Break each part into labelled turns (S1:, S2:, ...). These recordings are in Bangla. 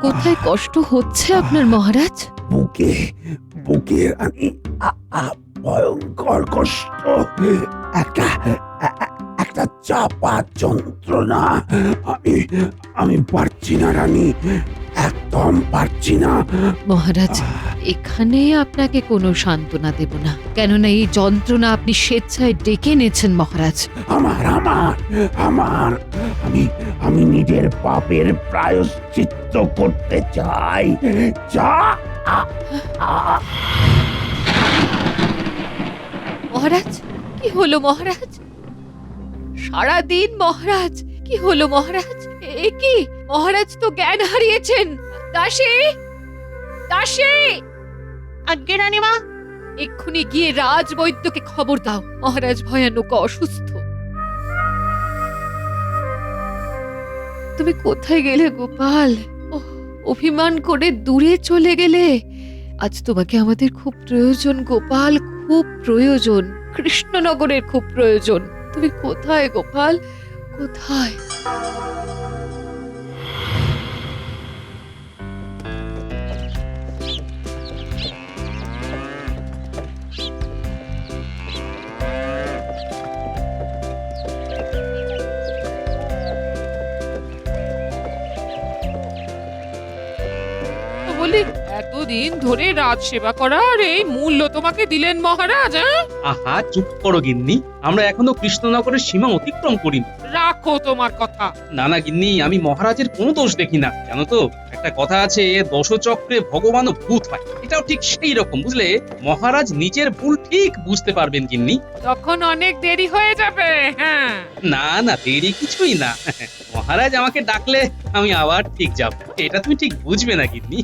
S1: কোথায় কষ্ট হচ্ছে আপনার মহারাজ?
S2: বুকে বুকে রানী, ভয়ঙ্কর কষ্ট, একটা একটা চাপা যন্ত্রণা। আমি আমি পারছি না রানী, একদম পারছি না।
S1: মহারাজ, এখানে আপনাকে কোনো সান্ত্বনা দেব না, কেননা এই যন্ত্রণা আপনি স্বেচ্ছায় ডেকে এনেছেন মহারাজ।
S2: আমার আমার আমার আমি আমি নিজের পাপের প্রায়শ্চিত্ত করতে চাই। যা
S1: মহারাজ, কি হলো মহারাজ? সারাদিন মহারাজ, কি হলো মহারাজ? এ কি, মহারাজ তো জ্ঞান হারিয়েছেন। দাসী, দাসী!
S3: আজ্ঞে রানীমা।
S1: এক্ষুনি গিয়ে রাজবৈদ্যকে খবর দাও, মহারাজ ভয়ানক অসুস্থ। তুমি কোথায় গেলে গোপাল? ওহ, অভিমান করে দূরে চলে গেলে। আজ তোমাকে আমাদের খুব প্রয়োজন গোপাল, খুব প্রয়োজন। কৃষ্ণনগরের খুব প্রয়োজন। তুমি কোথায় গোপাল, কোথায়?
S4: বলি, এতদিন ধরে রাজ সেবা করার এই মূল্য তোমাকে দিলেন মহারাজ? হ্যাঁ?
S5: আহা, চুপ করো গিন্নি, আমরা এখনো কৃষ্ণনগরের সীমা অতিক্রম করিনি।
S4: রাখো তোমার কথা।
S5: না না গিন্নি, আমি মহারাজের কোনো দোষ দেখি না। জানো তো, একটা কথা আছে, দশচক্রে ভগবানও ভূত হয়, এটাও ঠিক সেই রকম, বুঝলে? মহারাজ নিজের ভুল ঠিক বুঝতে পারবেন গিন্নি।
S4: তখন অনেক দেরি হয়ে যাবে। হ্যাঁ,
S5: না না, দেরি কিছুই না। মহারাজ আমাকে ডাকলে আমি আবার ঠিক যাব, এটা তুমি ঠিক বুঝবে না গিন্নি।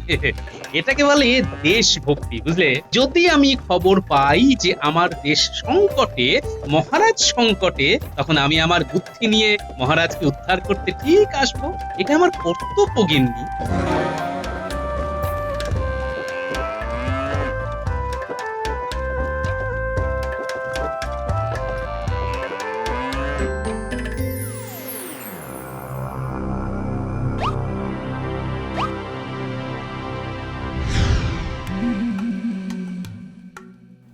S5: এটাকে বলে দেশভক্তি, বুঝলে? যদি আমি খবর পাই যে আমার দেশ সংকটে, মহারাজ সংকটে, তখন আমি আমার বুদ্ধি নিয়ে মহারাজকে উদ্ধার করতে ঠিক আসবো। এটা আমার কর্তব্য গিন্নি।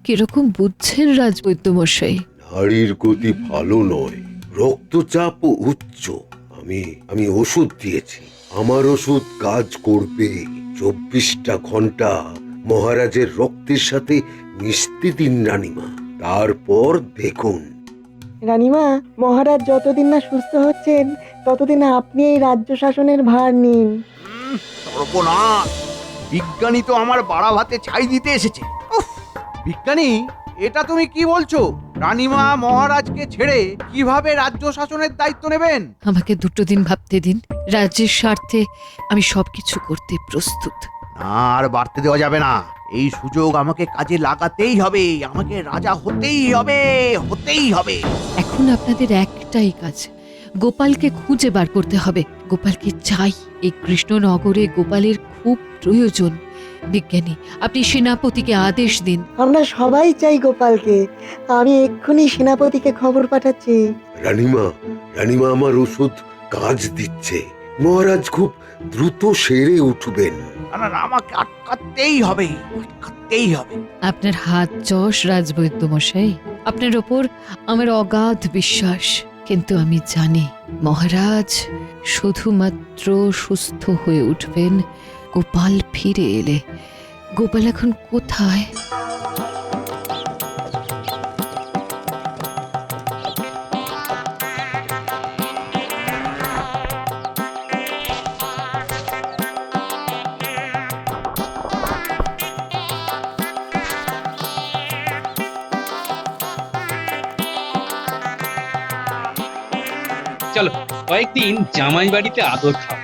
S1: কিরকম বুঝছেন রাজবৈদ্য মশাই?
S6: নাড়ির গতি ভালো নয়, রক্তচাপ উচ্চ। আমি আমি ওষুধ দিয়েছি, আমার ওষুধ কাজ করবে। 24টা ঘন্টা মহারাজের রক্তের সাথে মিশতে দিন রানীমা, তারপর দেখুন।
S3: রানীমা, মহারাজ যতদিন না সুস্থ হচ্ছেন ততদিন আপনি এই রাজ্য শাসনের ভার নিন।
S7: সর্বনাশ! বিজ্ঞানী তো আমার বাড়া ভাতে ছাই দিতে এসেছে। উফ! বিজ্ঞানী, এটা তুমি কি বলছো? রানীমা মহারাজকে ছেড়ে কিভাবে রাজ্য শাসনের দায়িত্ব নেবেন?
S1: আমাকে 2 দিন ভাবতে দিন। রাজ্যের স্বার্থে আমি সবকিছু করতে প্রস্তুত।
S7: না, আর বাড়তে দেওয়া যাবে না। এই সুযোগ আমাকে কাজে লাগাতেই হবে। আমাকে রাজা হতেই হবে, হতেই হবে।
S1: এখন আপনাদের একটাই কাজ, গোপালকে খুঁজে বার করতে হবে। গোপালকে চাই, এই কৃষ্ণনগরে গোপালের খুব প্রয়োজন। বিজ্ঞানী, আপনি সেনাপতিকে আদেশ দিন।
S3: আমরা সবাই চাই গোপালকে। আমি এক্ষুনি সেনাপতিকে খবর পাঠাচ্ছি।
S6: রানীমা, রানীমা, আমার ওষুধ কাজ দিচ্ছে, মহারাজ খুব দ্রুত সেরে উঠবেন।
S7: না, আমাকে আটকাতেই হবে, আটকাতেই হবে।
S1: আপনার হাত যশ রাজবৈদ্য মশাই, আপনার ওপর আমার অগাধ বিশ্বাস। কিন্তু আমি জানি মহারাজ শুধুমাত্র সুস্থ হয়ে উঠবেন গোপাল ফিরে এলে। গোপাল এখন কোথায়?
S5: চলো, কয়েকদিন জামাই বাড়িতে আদর খাও।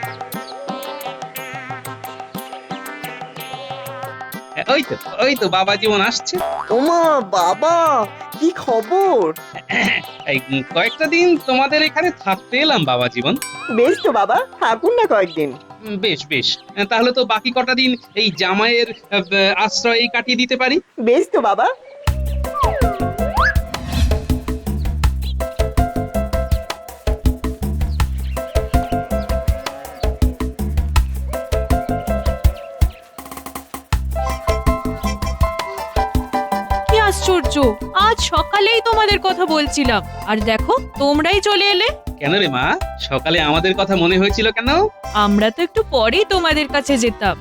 S5: ওই তো বাবা জীবন আসছে।
S3: ওমা বাবা, কি খবর?
S5: এই কয়েকটা দিন তোমাদের এখানে থাকতে এলাম বাবা জীবন।
S3: বেশ তো বাবা, থাকুন না কয়েকদিন।
S5: বেশ বেশ, তাহলে তো বাকি কটা দিন এই জামাইয়ের আশ্রয়ে কাটিয়ে দিতে পারি।
S3: বেশ তো বাবা।
S8: আজ সকালেই তোমাদের কথা বলছিলাম আর দেখো তোমরাই চলে এলে।
S5: কেন রে মা, সকালে আমাদের কথা মনে হয়েছিল কেন?
S8: আমরা তো একটু পরেই তোমাদের কাছে যেতাম।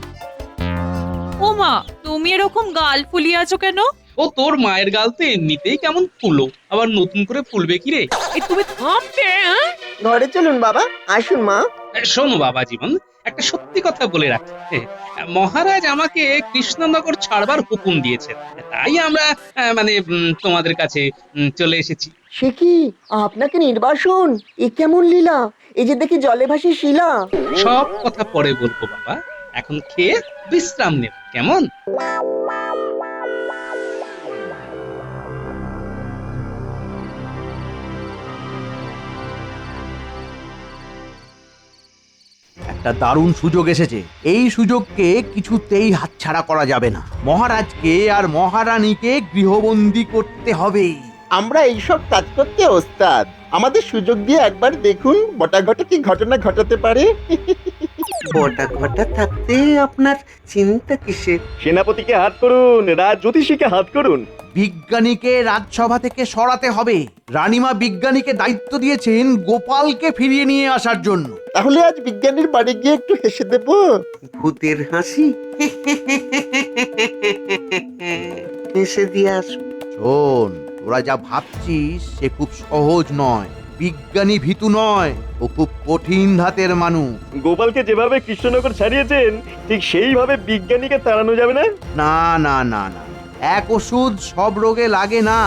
S8: ও মা, তুমি এরকম গাল ফুলিয়ে আছো কেন?
S5: ও তোর মায়ের গাল তো এমনিতেই কেমন ফুলো, আবার নতুন করে ফুলবে কি রে?
S4: এই তুমি থামবে, হ্যাঁ?
S3: ঘরে চলুন বাবা, আসুন মা।
S5: শোনো বাবা জীবন, একটা সত্যি কথা বলে রাখি। মহারাজ আমাকে কৃষ্ণনগর ছাড়বার হুকুম দিয়েছেন, তাই আমরা তোমাদের কাছে চলে এসেছি।
S3: সে কি, আপনাকে নির্বাসন? এ কেমন লীলা? এই যে দেখি জলে ভাসি শিলা।
S5: সব কথা পরে বলবো বাবা, এখন খেয়ে বিশ্রাম নেব, কেমন?
S7: একটা দারুণ সুযোগ এসেছে, এই সুযোগকে কিছুতেই হাতছাড়া করা যাবে না। মহারাজকে আর মহারানীকে গৃহবন্দী করতে হবে।
S9: আমরা এইসব কাজ করতে ওস্তাদ, আমাদের সুযোগ দিয়ে একবার দেখুন বটাঘটা কি ঘটনা ঘটাতে পারে।
S10: বটা ঘটা থাকতে আপনার চিন্তা কিসের?
S9: সেনাপতিকে হাত করুন, রাজ জ্যোতিষীকে হাত করুন।
S7: বিজ্ঞানীকে রাজসভা থেকে সরাতে হবে। রানীমা বিজ্ঞানীকে দায়িত্ব দিয়েছেন গোপালকে ফিরিয়ে নিয়ে আসার জন্য।
S9: তাহলে আজ বিজ্ঞানীর বাড়ি গিয়ে একটু হেসে দেব।
S10: ভূতের হাসি হেসে দিয়ে আসুন।
S7: শোন, তোরা যা ভাবছিস সে খুব সহজ নয়। বিজ্ঞানী ভীতু নয়, ও খুব কঠিন ধাতের মানুষ।
S9: গোপালকে যেভাবে কৃষ্ণনগর ছাড়িয়েছেন ঠিক সেইভাবে বিজ্ঞানীকে তাড়ানো যাবে না।
S7: না না না না, এক ওষুধ সব রোগে লাগে না,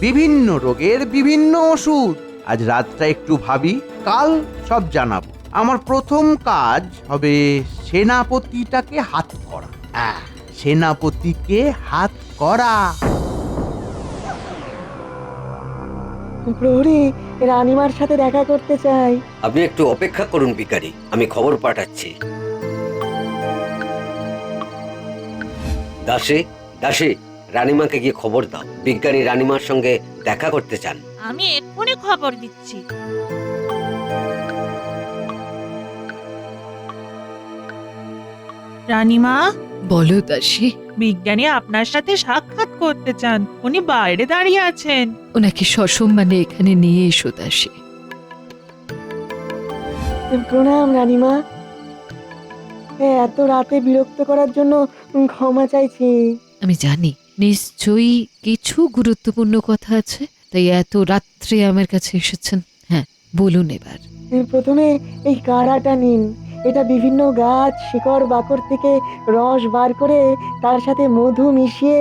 S7: বিভিন্ন রোগের বিভিন্ন ওষুধ। আজ রাতটা একটু ভাবি, কাল সব জানাবো। আমার প্রথম কাজ হবে সেনাপতিটাকে হাত করা। সেনাপতিকে হাত করা।
S3: প্রহরী, রানীমার সাথে দেখা করতে চাই।
S10: আপনি একটু অপেক্ষা করুন বিজ্ঞানী, আমি খবর পাঠাচ্ছি। দাসে দাসে, রানীমাকে গিয়ে খবর দাও, বিজ্ঞানী রানীমার সঙ্গে দেখা করতে চান।
S8: আমি এক্ষুনি খবর দিচ্ছি। রানীমা,
S1: বলো দাসী।
S8: বিজ্ঞানী আপনার সাথে সাক্ষাৎ করতে চান, উনি বাইরে দাঁড়িয়ে আছেন।
S1: ওনাকে সসম্মানে এখানে নিয়ে এসো দাসী।
S3: প্রণাম রানীমা। এত রাতে বিরক্ত করার জন্য ক্ষমা চাইছি।
S1: আমি জানি নিশ্চয়ই কিছু গুরুত্বপূর্ণ কথা আছে, তাই এত রাত্রে আমার কাছে এসেছেন। হ্যাঁ বলুন এবার।
S3: প্রথমে এই কাড়াটা নিন। এটা বিভিন্ন গাছ, শিকড় বাকড় থেকে রস বার করে তার সাথে মধু মিশিয়ে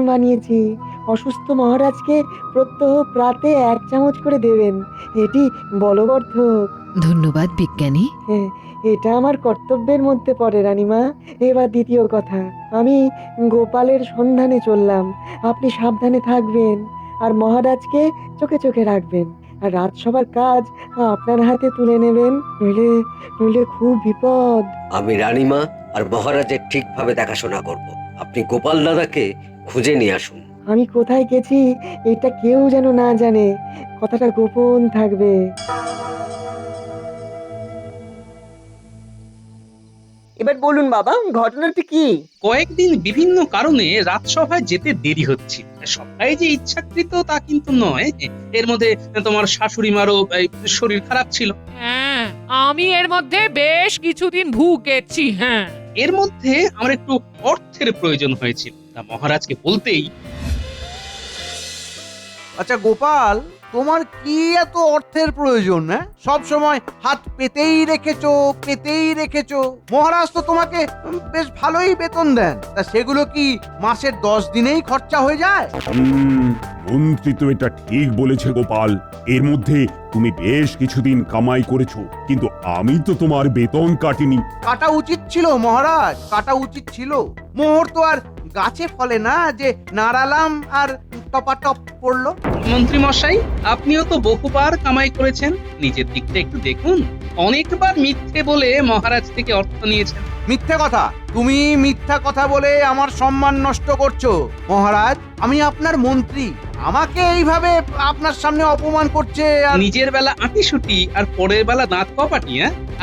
S3: বানিয়েছি। অসুস্থ মহারাজকে প্রত্যহ প্রাতে 1 চামচ করে দেবেন, এটি বলবর্ধক।
S1: ধন্যবাদ বিজ্ঞানী।
S3: হ্যাঁ, এটা আমার কর্তব্যের মধ্যে পড়ে রানীমা। এবার দ্বিতীয় কথা, আমি গোপালের সন্ধানে চললাম। আপনি সাবধানে থাকবেন আর মহারাজকে চোখে চোখে রাখবেন। আর রাজসভার কাজ আপনার হাতে তুলে নেবেন, নইলে খুব বিপদ।
S10: আমি রানীমা আর মহারাজের ঠিকভাবে দেখাশোনা করব। আপনি গোপাল দাদাকে খুঁজে নিয়ে আসুন।
S3: আমি কোথায় গেছি এটা কেউ যেন না জানে, কথাটা গোপন থাকবে। এবার বলুন বাবা, ঘটনাটা কি?
S5: কয়েকদিন বিভিন্ন কারণে রাজসভায় যেতে দেরি হচ্ছে। সবাই যে ইচ্ছাকৃত তা কিন্তু নয়, এর মধ্যে তোমার শাশুড়ি মারও শরীর খারাপ ছিল।
S4: হ্যাঁ, আমি এর মধ্যে বেশ কিছুদিন ভুগেছি। হ্যাঁ,
S5: এর মধ্যে আমার একটু অর্থের প্রয়োজন হয়েছিল, তা মহারাজকে বলতেই।
S7: আচ্ছা গোপাল, তোমার কি এত অর্থের প্রয়োজন? সব সময় হাত পেতেই রেখেছো। মহারাজ তো তোমাকে বেশ ভালোই বেতন দেন, তা সেগুলো কি মাসের 10 দিনেই খরচা হয়ে যায়?
S2: মন্ত্রী তো এটা ঠিক বলেছে গোপাল। এর মধ্যে তুমি বেশ কিছুদিন কামাই করেছো, কিন্তু আমি তো তোমার বেতন কাটিনি।
S7: কাটা উচিত ছিল মহারাজ, কাটা উচিত ছিল। মোহর তো আর গাছে ফলে না যে নাড়ালাম আর টপাটপ পড়লো।
S5: মন্ত্রী মশাই, আপনিও তো বহুবার কামাই করেছেন, নিজের দিকটা একটু দেখুন। অনেকবার মিথ্যে বলে মহারাজ থেকে অর্থ নিয়েছেন।
S7: মিথ্যে কথা? তুমি মিথ্যা কথা বলে আমার সম্মান নষ্ট করছো। মহারাজ, আমি আপনার মন্ত্রী, আমাকে এইভাবে আপনার সামনে অপমান করছে। আর
S5: নিজের বেলা আঁটিসুটি আর পরের বেলা দাঁত কপাটি।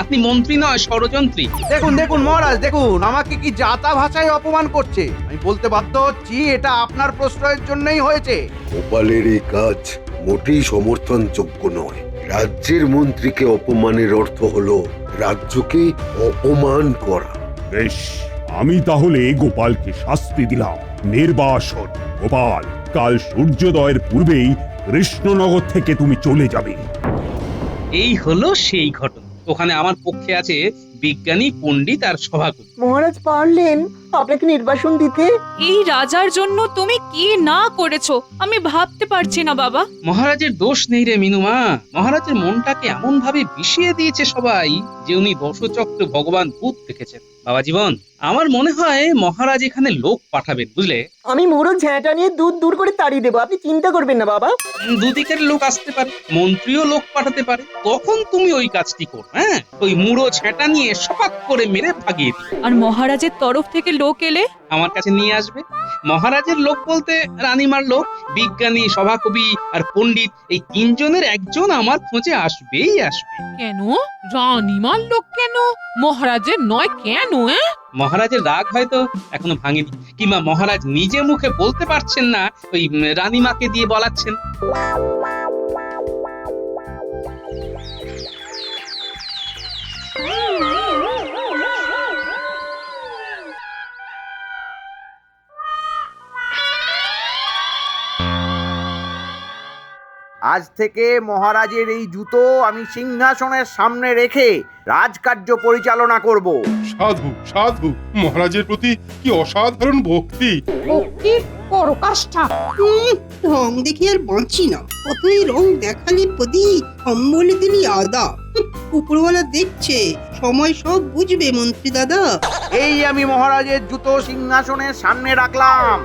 S5: আপনি মন্ত্রী নয়, ষড়যন্ত্রী।
S7: দেখুন দেখুন মহারাজ, দেখুন আমাকে কি জাতা ভাষায় অপমান করছে। আমি বলতে বাধ্য হচ্ছি এটা আপনার প্রশ্রয়ের জন্যই হয়েছে।
S6: গোপালের এই কাজ মোটেই সমর্থনযোগ্য নয়। রাজ্যের মন্ত্রীকে অপমানের অর্থ হলো রাজ্যকে অপমান করা।
S2: বেশ, আমি তাহলে গোপালকে শাস্তি দিলাম, নির্বাসন। গোপাল, কাল সূর্যোদয়ের পূর্বেই কৃষ্ণনগর থেকে তুমি চলে যাবে।
S5: এই হলো সেই ঘটনা। ওখানে আমার পক্ষে আছে বিজ্ঞানী, পণ্ডিত আর সভাপতি।
S3: মহারাজ পারলেন আপনাকে নির্বাসন দিতে?
S8: এই রাজার জন্য তুমি কি না করেছো আমি ভাবতে পারছি না বাবা।
S5: মহারাজের দোষ নেই রে মিনুমা। মহারাজের মনটাকে এমন ভাবে বিষিয়ে দিয়েছে সবাই যে উনি দশচক্র ভগবান ভূত দেখেছেন। বাবা জীবন, আমার মনে হয় মহারাজ এখানে লোক পাঠাবেন, বুঝলে?
S3: আমি মুড়ো ঝ্যাঁটা নিয়ে দুধ দূর করে তাড়িয়ে দেবো, আপনি চিন্তা করবেন না বাবা।
S5: দুদিকের লোক আসতে পারে, মন্ত্রীও লোক পাঠাতে পারে। তখন তুমি ওই কাজটি করো। হ্যাঁ, ওই মুড়ো ছেঁটা নিয়ে সপাক করে মেরে ভাগিয়ে দিও।
S8: আর মহারাজের তরফ থেকে লোক এলে
S5: আমার কাছে নিয়ে আসবে। মহারাজের লোক বলতে রানীমার লোক, বিজ্ঞানী, সভাকবি আর পণ্ডিত, এই তিনজনের একজন আমার খোঁজে আসবেই আসবে।
S4: কেন? রানীমার লোক কেন? মহারাজের নয় কেন?
S5: মহারাজের রাগ হয়তো এখনো ভাঙেনি, কিংবা মহারাজ নিজে মুখে বলতে পারছেন না, ওই রানীমাকে দিয়ে বলাচ্ছেন।
S7: আজ থেকে মহারাজের এই জুতো আমি সিংহাসনের সামনে রেখে রাজকার্য পরিচালনা করব।
S11: সাধু সাধু, মহারাজের প্রতি কি অসাধারণ ভক্তি!
S12: ভক্তি পরকাষ্ঠা। রং দেখি আর বাঁচি না, কতই রং দেখালি প্রদীপ, অম্বলে দিলি আদা। উপরওয়ালা দেখছে, সময় সব বুঝবে মন্ত্রী দাদা।
S7: এই আমি মহারাজের জুতো সিংহাসনের সামনে রাখলাম।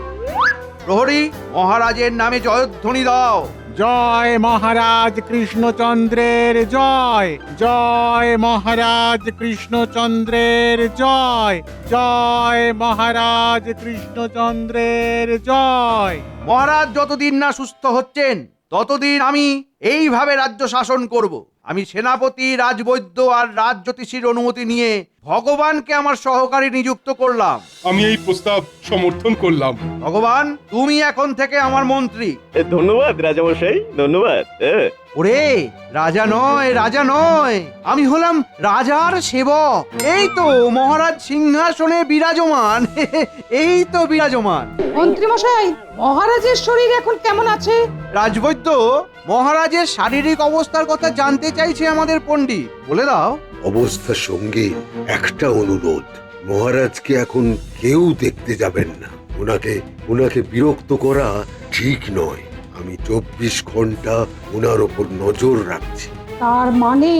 S7: প্রহরী, মহারাজের নামে জয়ধ্বনি দাও।
S13: জয় মহারাজ কৃষ্ণচন্দ্রের জয়, জয় মহারাজ কৃষ্ণচন্দ্রের জয়, জয় মহারাজ কৃষ্ণচন্দ্রের জয়।
S7: মহারাজ যতদিন না সুস্থ হচ্ছেন ততদিন আমি এইভাবে রাজ্য শাসন করব। আমি সেনাপতি, রাজবৈদ্য আর রাজজ্যোতিষীর অনুমতি নিয়ে ভগবানকে আমার সহকারী নিযুক্ত করলাম।
S11: আমি এই প্রস্তাব সমর্থন করলাম।
S7: ভগবান, তুমি এখন থেকে আমার মন্ত্রী।
S9: ধন্যবাদ রাজামশাই, ধন্যবাদ।
S7: ওরে, রাজা নয়, রাজা নয়, আমি হলাম রাজার সেবক। এই তো মহারাজ সিংহাসনে বিরাজমান। এই তো বিরাজমান।
S12: মন্ত্রী মশাই, মহারাজের শরীর এখন কেমন আছে?
S7: রাজবৈদ্য, মহারাজের শারীরিক অবস্থার কথা জানতে চাইছে আমাদের পণ্ডিত, বলে দাও।
S6: অবস্থার সঙ্গে একটা অনুরোধ, মহারাজকে এখন কেউ দেখতে যাবেন না। ওনাকে বিরক্ত করা ঠিক নয়। আমি 24 ঘন্টা ওনার ওপর নজর রাখছি।
S12: তার মানে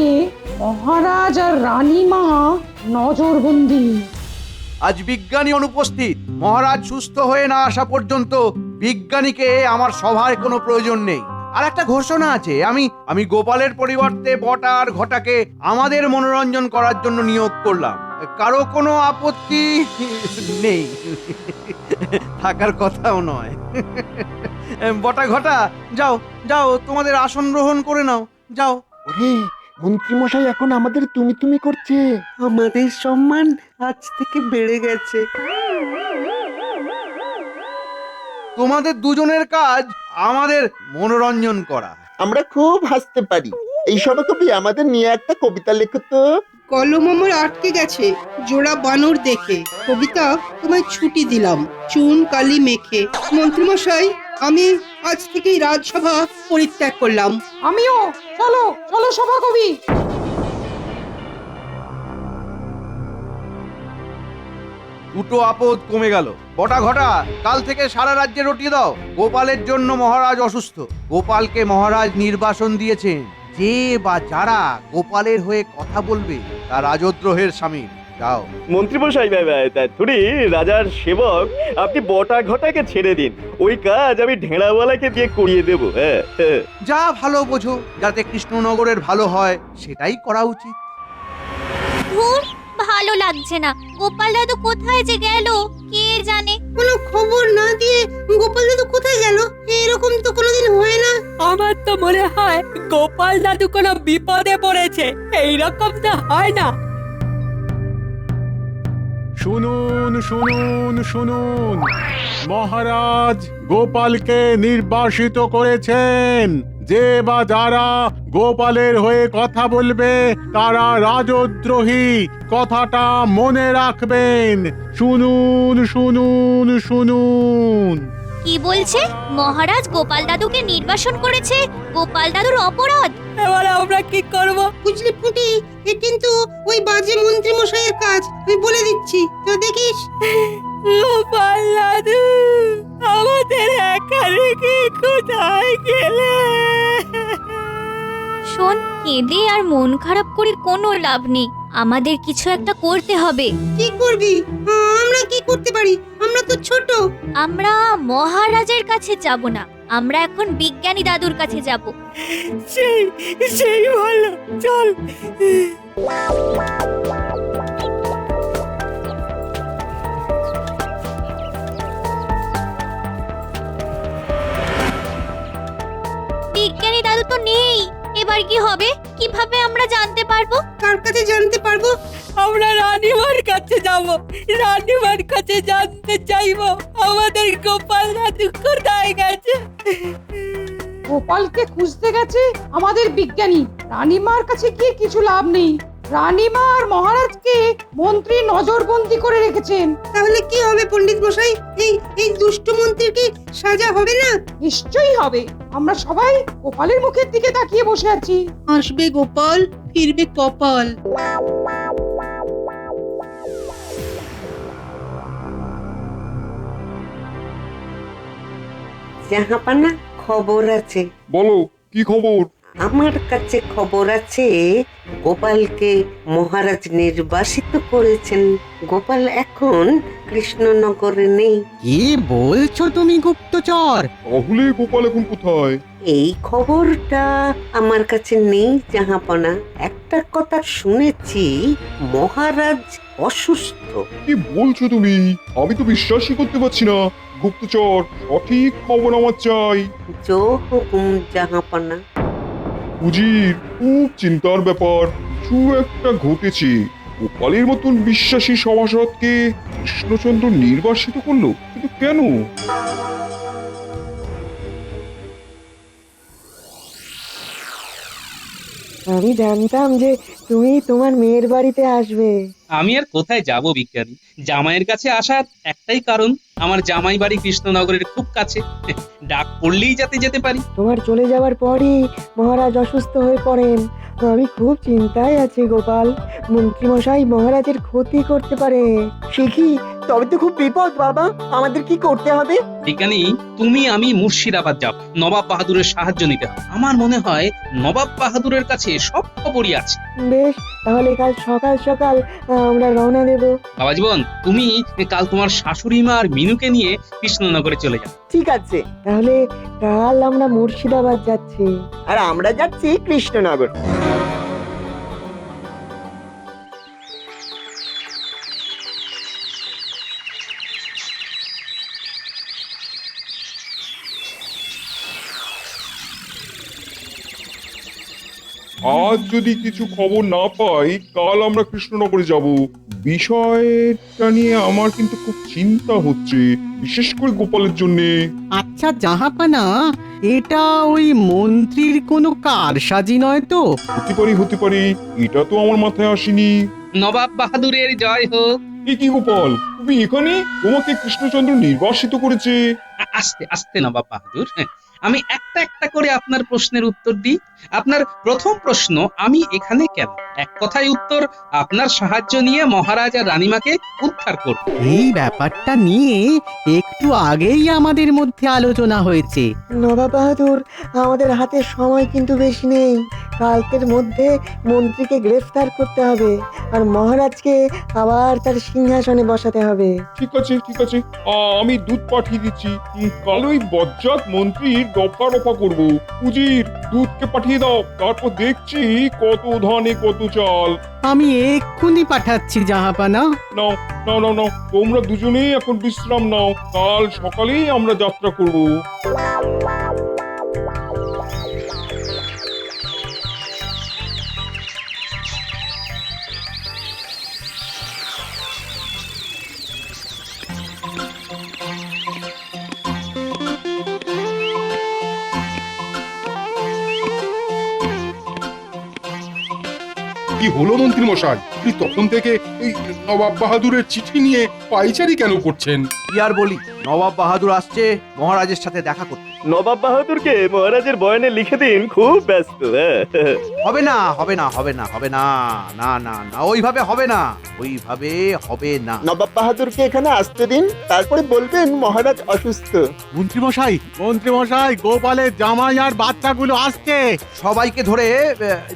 S12: মহারাজ আর রানীমা নজরবন্দি।
S7: আজ বিজ্ঞানী অনুপস্থিত। মহারাজ সুস্থ হয়ে না আসা পর্যন্ত বিজ্ঞানীকে আমার সভায় কোনো প্রয়োজন নেই। আর একটা ঘোষণা আছে, আমি গোপালের পরিবর্তে বটা আর ঘটাকে আমাদের মনোরঞ্জন করার জন্য নিয়োগ করলাম। কারো কোনো আপত্তি নেই, থাকার কথাও নয়। বটা ঘটা, যাও যাও, তোমাদের আসন গ্রহণ করে নাও, যাও।
S3: ওরে, মন্ত্রী মশাই এখন আমাদের তুমি তুমি করছে।
S12: আমাদের সম্মান আজ থেকে বেড়ে গেছে।
S7: তোমাদের দুজনের কাজ আমাদের মনোরঞ্জন করা।
S9: আমরা খুব হাসতে পারি। এই সভাকবি, আমাদের নিয়ে একটা কবিতা লেখো তো।
S12: কলম আমার আটকে গেছে জোড়া বানর দেখে। কবিতা তোমায় ছুটি দিলাম চুন কালি মেখে। মন্ত্রী মশাই, আমি আজ থেকেই রাজসভা পরিত্যাগ করলাম। আমিও। চলো চলো সভাকবি।
S7: দুটো আপদ কমে গেল। বটা ঘটা, কাল থেকে সারা রাজ্যে রটিয়ে দাও। গোপালের জন্য মহারাজ অসুস্থ। গোপালকে মহারাজ নির্বাসন দিয়েছেন। যে বা যারা গোপালের হয়ে কথা বলবে তা রাজদ্রোহের শামিল। যাও।
S9: মন্ত্রীমশাই, থুড়ি রাজার সেবক, আপনি বটা ঘটাকে ছেড়ে দিন। ওই কাজ আমি ঢেঁড়াওয়ালাকে দিয়ে করিয়ে দেবো।
S7: যা ভালো বোঝো, যাতে কৃষ্ণনগরের ভালো হয় সেটাই করা উচিত।
S14: ভালো লাগছে না। গোপাল দাদু কোথায় যে গেল কে জানে।
S12: কোনো খবর না দিয়ে গোপাল দাদু কোথায় গেল? এরকম তো কোনোদিন হয় না।
S8: আমার তো মনে হয় গোপাল দাদু কোনো বিপদে পড়েছে, এইরকম তো হয় না।
S13: শুনুন শুনুন শুনুন, মহারাজ গোপালকে নির্বাসিত করেছেন। যে বা যারা গোপালের হয়ে কথা বলবে তারা রাজদ্রোহী, কথাটা মনে রাখবেন। শুনুন শুনুন শুনুন।
S14: কি বলছে? মহারাজ গোপাল দাদুকে নির্বাসন করেছে? গোপাল দাদুর অপরাধ?
S8: এবার আমরা কি করব?
S12: বুঝলি পুটি, এ কিন্তু ওই বাজে মন্ত্রী মশাইয়ের কাজ, আমি বলে দিচ্ছি। তো দেখিস।
S8: গোপাল দাদু, আমাদের একা রেখে কোথায় গেলে?
S14: শোন, কেঁদে আর মন খারাপ করে কোনো লাভ নেই। আমাদের কিছু একটা করতে হবে।
S12: কি করবি? আমরা কি করতে পারি? আমরা তো ছোট।
S14: আমরা মহারাজের কাছে যাব না, আমরা এখন বিজ্ঞানী দাদুর কাছে যাব।
S8: সেই ভালো, চল।
S14: বিজ্ঞানী দাদু তো নেই, এবার কি হবে? কিভাবে আমরা জানতে পারবো?
S12: কার কাছে জানতে পারবো?
S8: আমরা রানীমার কাছে যাব, রানীমার কাছে জানতে চাইবো আমাদের গোপাল দাদু কোথায় গেছে।
S4: গোপালকে খুঁজতে গেছে আমাদের বিজ্ঞানী। রানীমার কাছে গিয়ে কিছু লাভ নেই। রানীমা আর মহারাজকে মন্ত্রী নজরবন্দি করে রেখেছেন।
S12: তাহলে কি হবে পণ্ডিত মশাই? এই দুষ্ট মন্ত্রীর কি সাজা হবে না?
S4: নিশ্চয়ই হবে। আমরা সবাই গোপালের মুখের দিকে তাকিয়ে বসে আছি।
S12: আসবে গোপাল, ফিরবে কপাল।
S3: জাহাপানা, খবর আছে।
S11: বলো কি খবর?
S3: আমার কাছে খবর আছে, গোপালকে মহারাজ নির্বাসিত করেছেন। গোপাল এখন কৃষ্ণনগরে নেই।
S7: কি বলছো তুমি গুপ্তচর?
S11: তাহলে গোপাল এখন কোথায়?
S3: এই খবরটা আমার কাছে নেই জাহাপনা। একটা কথা শুনেছি, মহারাজ অসুস্থ।
S11: কি বলছো তুমি? আমি তো বিশ্বাসই করতে পারছি না। গুপ্তচর, সঠিক খবর আমার চাই।
S3: জো হুকুম জাহাপনা।
S11: উজির, খুব চিন্তার ব্যাপার। কিছু একটা ঘটেছে। গোপালের মতন বিশ্বাসী সভাসদকে কৃষ্ণচন্দ্র নির্বাসিত করলো, কিন্তু কেন?
S3: আমি জানতাম যে তুমি তোমার মেয়ের বাড়িতে আসবে।
S5: আমি আর কোথায় যাব বিজ্ঞানী? জামাইয়ের কাছে আসার একটাই কারণ, আমার জামাই বাড়ি কৃষ্ণনগরের খুব কাছে। ডাক পড়লেই যাতে যেতে পারি।
S3: তোমার চলে যাওয়ার পরই মহারাজ অসুস্থ হয়ে পড়েন। আমি খুব চিন্তায় আছি গোপাল। মন্ত্রীমশাই মহারাজের ক্ষতি করতে পারে। সে কি? তবে তো খুব বিপদ বাবা। আমাদের কি করতে হবে?
S5: বিজ্ঞানী, তুমি আমি মুর্শিদাবাদ যাব, নবাব বাহাদুরের সাহায্য নিতে হবে। আমার মনে হয় নবাব বাহাদুরের কাছে সব খবরই আছে।
S3: বেশ, তাহলে কাল সকাল সকাল আমরা রওনা দেব।
S5: বাবা জীবন, তুমি কাল তোমার শাশুড়ি মা আর মিনুকে নিয়ে কৃষ্ণনগরে চলে যাও।
S3: ঠিক আছে, তাহলে কাল আমরা মুর্শিদাবাদ যাচ্ছি আর আমরা যাচ্ছি কৃষ্ণনগর।
S11: আজ যদি কিছু খবর না পাই, কাল আমরা কৃষ্ণনগরে যাব। বিষয়টা নিয়ে আমার কিন্তু খুব চিন্তা হচ্ছে, বিশেষ করে গোপালের জন্যে।
S7: আচ্ছা জাহাপানা, এটা ওই মন্ত্রীর কোনো কারসাজি নয় তো?
S11: হতে পারি, এটা তো আমার মাথায় আসেনি।
S5: নবাব বাহাদুরের জয় হোক।
S11: কি গোপাল, তুমি এখানে? তোমাকে কৃষ্ণচন্দ্র নির্বাসিত করেছে?
S5: আস্তে আস্তে নবাব বাহাদুর, আমি একটা একটা করে আপনার প্রশ্নের উত্তর দিই। আপনার প্রথম প্রশ্ন, আমি এখানে কেন? এক কথায় উত্তর, আপনার সাহায্য নিয়ে মহারাজ আর রানীমাকে উদ্ধার করব।
S7: এই ব্যাপারটা নিয়ে একটু আগেই আমাদের মধ্যে আলোচনা হয়েছে।
S3: নবাব বাহাদুর, আমাদের হাতে সময় কিন্তু বেশি নেই। কালকের মধ্যে মন্ত্রীকে গ্রেফতার করতে হবে আর মহারাজকে আবার তার সিংহাসনে বসাতে হবে।
S11: ঠিক আছে ঠিক আছে, আমি দুধ পাঠিয়ে দিচ্ছি। কাল ওই বজ্জাত মন্ত্রীর দফা রফা করবো। উজির, দুধকে পাঠিয়ে দাও, তারপর দেখছি কত ধানে কত চাল।
S15: আমি এক্ষুনি পাঠাচ্ছি জাহাপানা।
S11: নাও নাও নাও নাও, তোমরা দুজনেই এখন বিশ্রাম নাও, কাল সকালেই আমরা যাত্রা করব।
S16: কি হলো মন্ত্রী মশাই? আপনি তখন থেকে এই নবাব বাহাদুরের চিঠি নিয়ে পাইচারি কেন করছেন?
S7: কি আর বলি, নবাব বাহাদুর আসছে মহারাজের সাথে দেখা করতে।
S9: নবাব বাহাদুরকে মহারাজের বয়ানে লিখে দিন, খুব ব্যস্ত।
S7: হবে না হবে না হবে না হবে না, না না না, ওইভাবে হবে না, ওইভাবে হবে না।
S17: নবাব বাহাদুরকে এখানে আসতে দিন, তারপরে বলবেন মহারাজ অসুস্থ।
S13: মন্ত্রী মশাই, গোপালের জামাই আর বাচ্চাগুলো আসছে।
S7: সবাইকে ধরে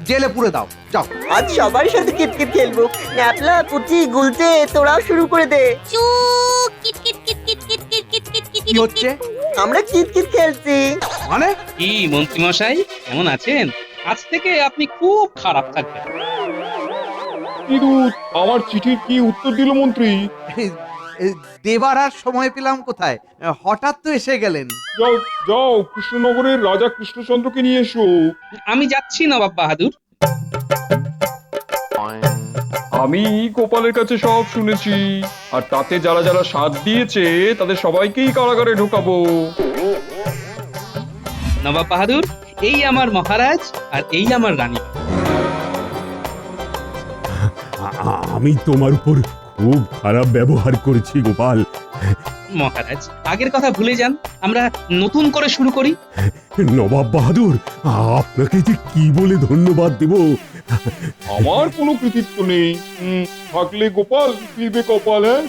S7: জেলে পুরে দাও, যাও।
S17: আজ সবার সাথে কিতকিত খেলবো। ন্যাপলা, পুচি, গুলটে, তোরাও শুরু করে দে।
S14: চুপ, kit kit kit kit kit kit kit kit kit.
S7: কি হচ্ছে?
S17: আমরা কিতকিত খেলছি।
S7: মানে
S5: কি মন্ত্রী মশাই, কেমন আছেন? আজ থেকে আপনি খুব খারাপ থাকবেন।
S11: কি দুধ, আমার চিঠির কি উত্তর দিল মন্ত্রী?
S7: দেবার আর সময় পেলাম কোথায়, হঠাৎ তো এসে গেলেন।
S11: যাও যাও, কৃষ্ণনগরের রাজা কৃষ্ণচন্দ্রকে নিয়ে এসো।
S5: আমি যাচ্ছি নবাব বাহাদুর।
S18: আমি গোপালের কাছে সব শুনেছি, আর তাতে যারা যারা সাথ দিয়েছে তাদের সবাইকেই কারাগারে ঢোকাবো।
S5: নবাব বাহাদুর, এই আমার মহারাজ আর এই আমার রানী।
S2: আমি তোমার উপর খুব খারাপ ব্যবহার করেছি গোপাল।
S5: মহারাজ, আগের কথা ভুলে যান, আমরা নতুন করে শুরু করি।
S2: নবাব বাহাদুর, আপনাকে যে কি বলে ধন্যবাদ দেব।
S11: আমার কোনো কৃতিত্ব নেই, থাকলে গোপাল ফিরবে কপাল। হ্যাঁ